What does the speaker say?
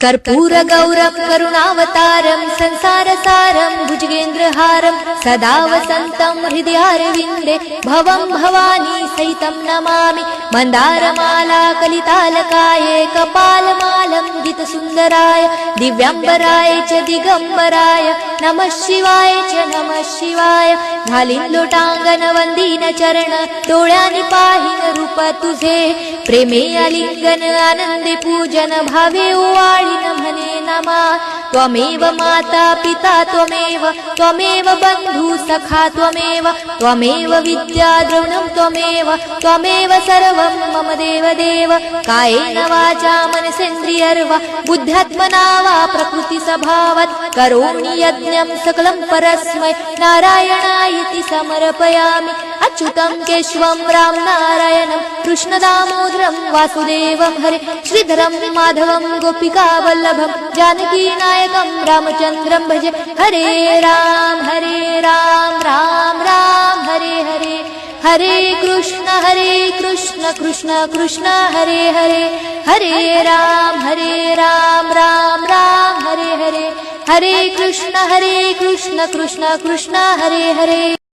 कर्पूर गौरम करुणावतारम संसारसारम भुजगेंद्रहारम सदा वसंतम हृदयारविंदे भवं भवानी सहितं नमामि मंदारमाला कलितालकाये कपालमालं गीतसुंदराय दिव्यांबराय च दिगंबराय नमः शिवाय च नमः शिवाय घालीन लोटांगण वंदीन चरण डोळ्यांनी पाहिन रूप तुझे प्रेमे आलिंगन आनंदे पूजन भावे ओवाळीन म्हणे नमा त्वमेव माता पिता त्वमेव बंधू सखा त्वमेव विद्या द्रवणं त्वमेव सर्वं मम देव कायेन वाचा मनसेन्द्रियर्वा बुद्ध्यात्मना वा प्रकृति स्वभावात् करोमि यज्ञं सकलं परस्मै नारायणायति समर्पयामि अच्युतं केशवं राम नारायणं कृष्णदामोदरं वासुदेवं हरे श्रीधरं माधवं गोपिका वल्लभं जानकी नायकं रामचन्द्रं भजे हरे राम राम राम हरे हरे हरे कृष्ण कृष्ण कृष्ण हरे हरे हरे राम राम राम हरे हरे हरे कृष्ण कृष्ण कृष्ण हरे हरे।